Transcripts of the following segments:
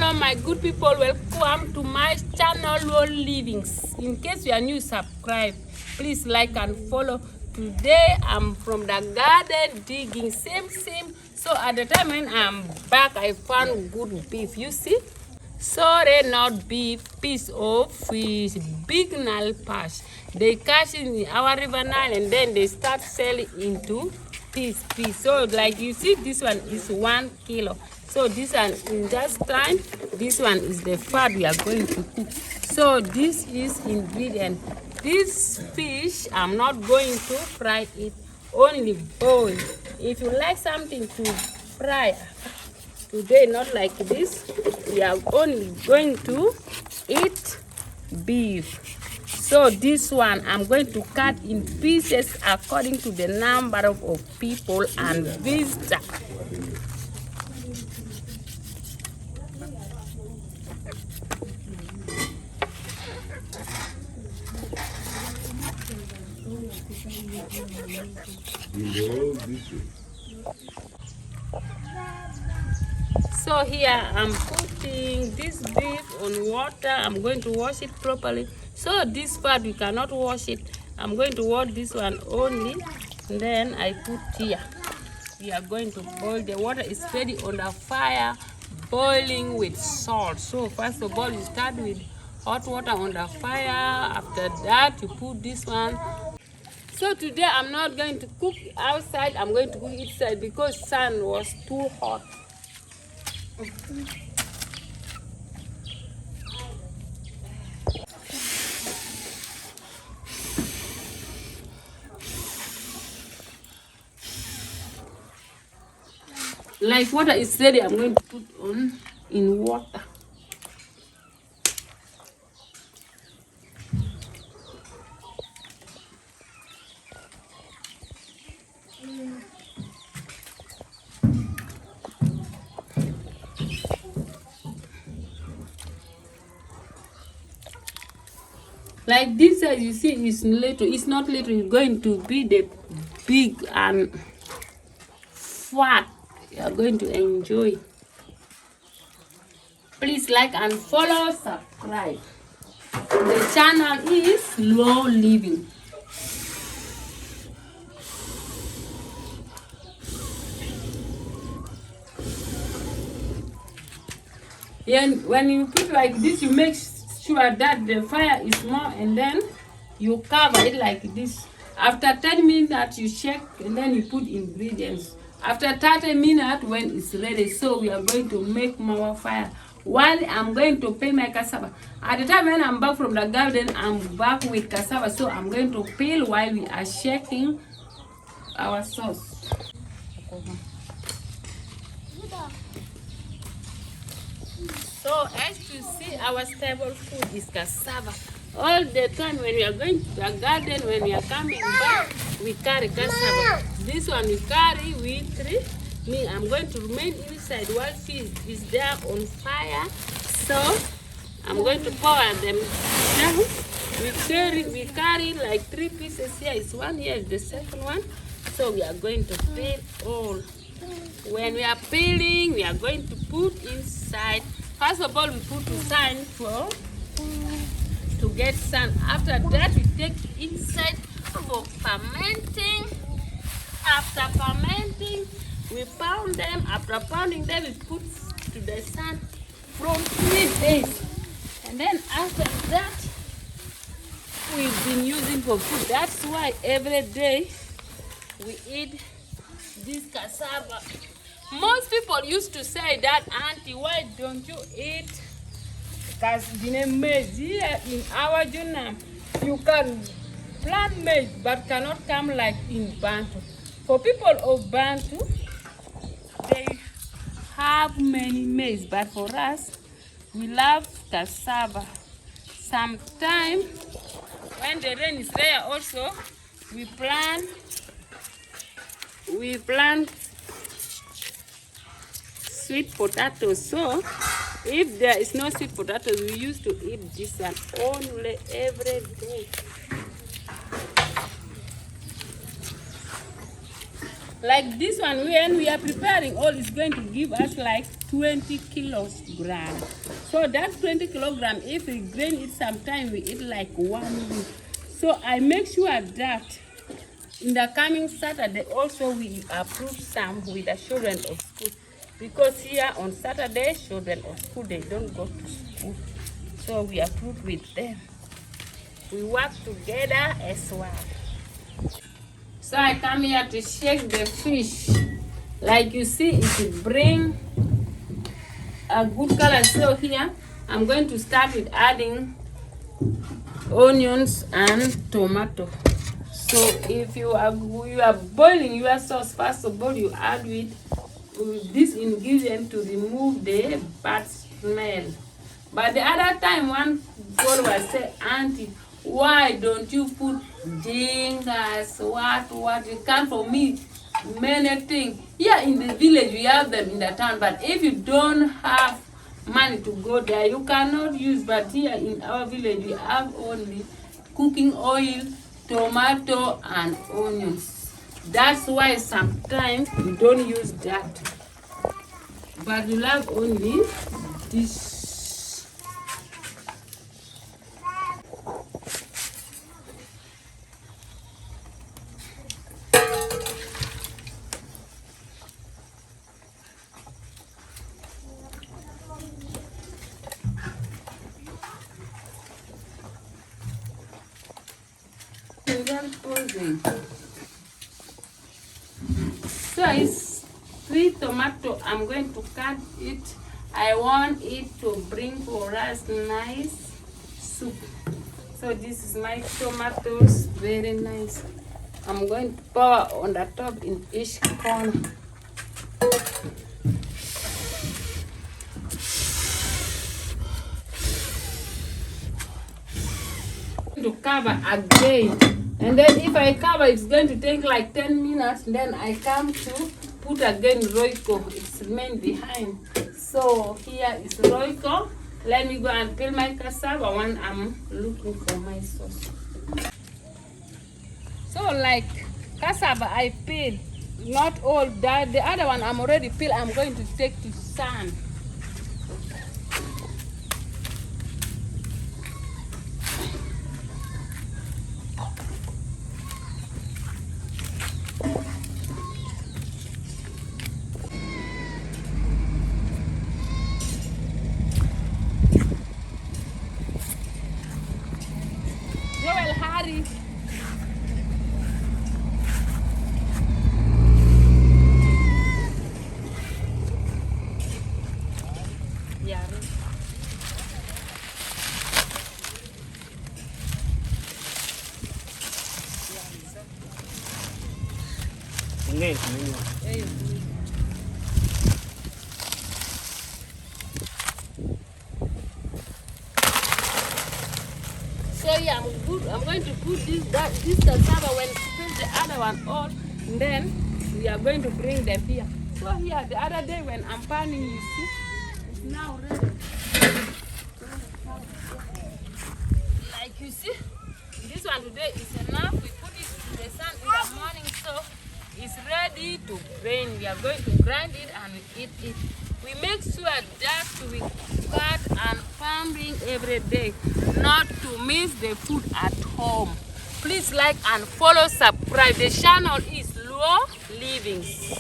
Hello my good people, welcome to my channel World Livings. In case you are new, subscribe, please like and follow. Today I'm from the garden digging, same. So at the time when I'm back, I found good beef. You see, sorry, not beef, piece of fish, big Nile perch. They catch in our river Nile and then they start selling into piece. So like you see, this one is 1 kilo. So this one in just time, this one is the fat we are going to cook. So this is ingredient. This fish, I'm not going to fry it, only boil. If you like something to fry, today not like this, we are only going to eat beef. So this one I'm going to cut in pieces according to the number of people and visitors. So here I'm putting this beef on water. I'm going to wash it properly. So this part we cannot wash it. I'm going to wash this one only. And then I put here. We are going to boil. The water is ready on the fire, boiling with salt. So first of all, you start with hot water on the fire. After that, you put this one. So today I'm not going to cook outside. I'm going to cook inside because sun was too hot. Like water is ready, I'm going to put on in water. Like this, as you see, is little. It's not little. It's going to be the big and fat. You are going to enjoy. Please like and follow, subscribe. The channel is Slow Living. And when you put like this, you make sure that the fire is small and then you cover it like this. After 10 minutes, you shake and then you put ingredients. After 30 minutes, when it's ready, so we are going to make more fire. While I'm going to peel my cassava. At the time when I'm back from the garden, I'm back with cassava, so I'm going to peel while we are shaking our sauce. So as you see, our staple food is cassava. All the time when we are going to the garden, when we are coming back, we carry cassava. This one we carry, we three. Me, I'm going to remain inside while fish is there on fire. So I'm going to pour them down. We carry like 3 pieces. Here is one, here is the second one. So we are going to peel all. When we are peeling, we are going to put inside. First of all, we put the sun to get sun. After that, we take inside for fermenting. After fermenting, we pound them. After pounding them, we put to the sun from 3 days. And then after that, we've been using for food. That's why every day we eat this cassava. Most people used to say that, Auntie, why don't you eat maize? Here in our journal, you can plant maize, but cannot come like in Bantu. For people of Bantu, they have many maize, but for us, we love cassava. Sometimes, when the rain is there also, we plant sweet potatoes. So if there is no sweet potatoes, we used to eat this one only every day. Like this one, when we are preparing all, is going to give us like 20 kilograms. So that 20 kilograms, if we grain it sometime, we eat like 1 week. So I make sure that in the coming Saturday also we approve some with the children of school. Because here on Saturday, children of school, they don't go to school. So we approve with them. We work together as well. So I come here to shake the fish. Like you see, it bring a good color. So here, I'm going to start with adding onions and tomato. So if you are boiling your sauce, first of all, you add with this ingredient to remove the bad smell. But the other time, one girl was saying, Auntie, why don't you put jingers, what? You can for me many things. Here in the village, we have them in the town, but if you don't have money to go there, you cannot use. But here in our village, we have only cooking oil, tomato, and onions. That's why sometimes we don't use that. But you have only this. So it's 3 tomato. I'm going to cut it. I want it to bring for us nice soup. So this is my tomatoes, very nice. I'm going to pour on the top in each corner. To cover again, and then if I cover, it's going to take like 10 minutes. Then I come to put again roiko. It's remain behind. So here is roiko. Let me go and peel my cassava when I'm looking for my sauce. So like cassava, I peel not all that. The other one I'm already peeled. I'm going to take to sun. Joel, hurry. Yeah. So yeah, I'm going to put this cassava when peel the other one off, and then we are going to bring them here. So here, the other day when I'm panning, you see, it's now ready. Like you see, this one today is enough. We put it in the sun in the morning, so it's ready to grain. We are going to grind it and we eat it. We make sure that we cut and farming every day, not to miss the food at home. Please like and follow, subscribe. The channel is Luo Livings.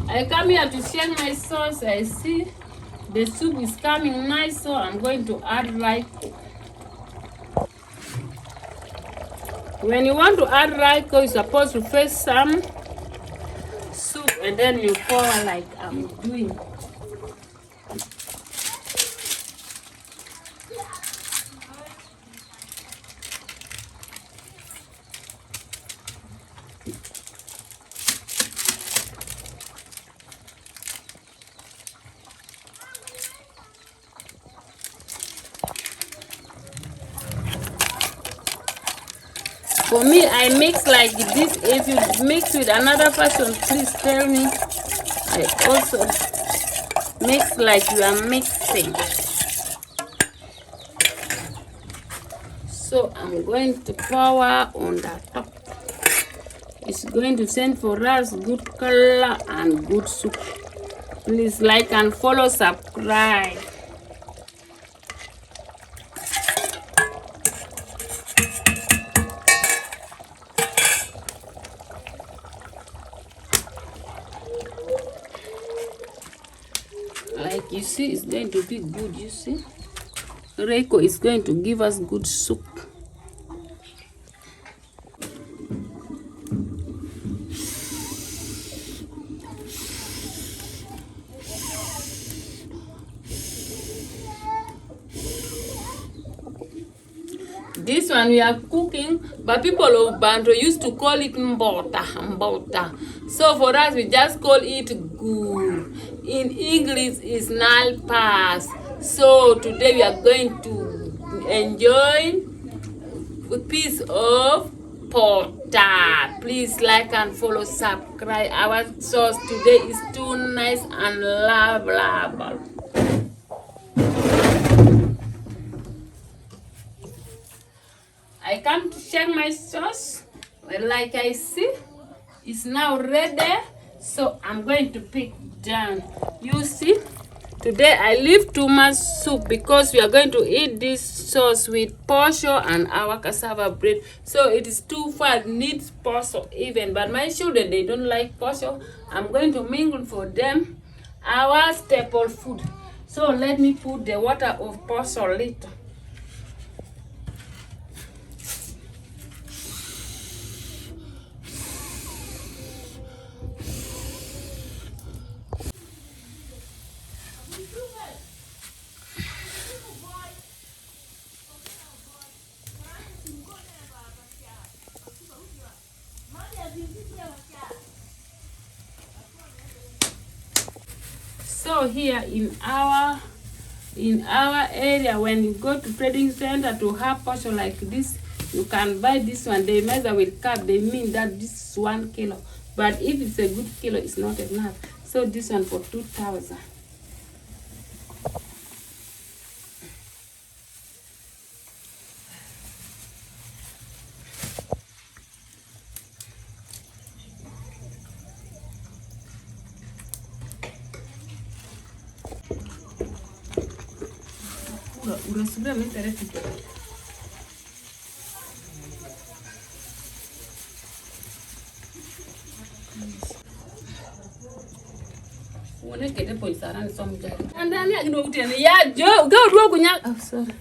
I come here to share my sauce. I see the soup is coming nice, so I'm going to add raiko. When you want to add raiko, you're supposed to first some soup and then you pour like I'm doing. For me, I mix like this. If you mix with another person, please tell me. I also mix like you are mixing. So I'm going to pour on the top. It's going to send for us good color and good soup. Please like and follow, subscribe. Like you see, it's going to be good, you see. Reiko is going to give us good soup. This one we are cooking, but people of Bantu used to call it mbota. So for us, we just call it gur. In English, it's Nile pass. So today we are going to enjoy a piece of potato. Please like and follow, subscribe. Our sauce today is too nice and lovable. I come to check my sauce. Like I see, it's now ready. So I'm going to pick down. You see, today I leave too much soup because we are going to eat this sauce with portion and our cassava bread. So it is too far, needs portion even. But my children, they don't like portion. I'm going to mingle for them our staple food. So let me put the water of portion little. So here in our area, when you go to trading center to have portion like this, you can buy this one. They measure with cup. They mean that this is 1 kilo. But if it's a good kilo, it's not enough. So this one for 2,000. And then yeah, go. Oh, sorry.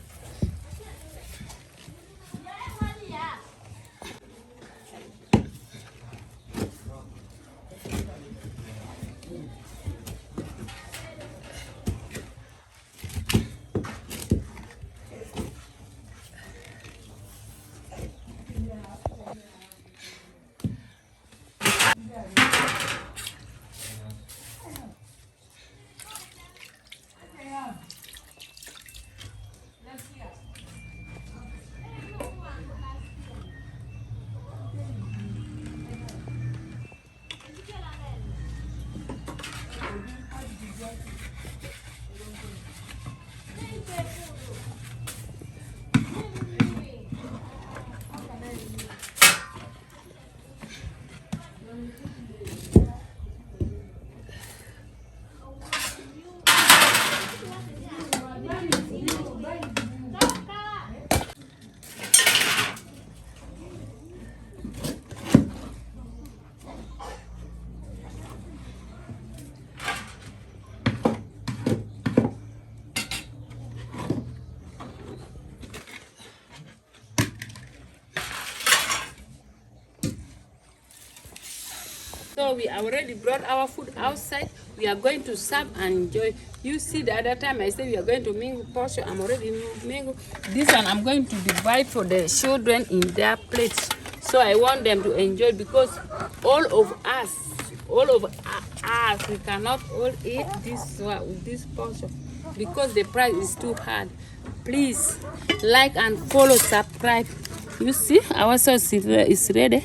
So we already brought our food outside. We are going to serve and enjoy. You see, the other time I said we are going to mingle portion. I'm already mingle. This one I'm going to divide for the children in their plates. So I want them to enjoy because all of us, we cannot all eat this portion because the price is too hard. Please like and follow, subscribe. You see, our sauce is ready.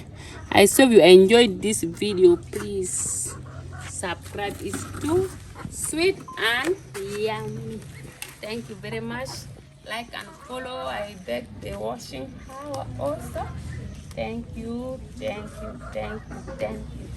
I hope you enjoyed this video. Please subscribe. It's too sweet and yummy. Thank you very much. Like and follow. I beg the washing power also. Thank you, thank you, thank you, thank you.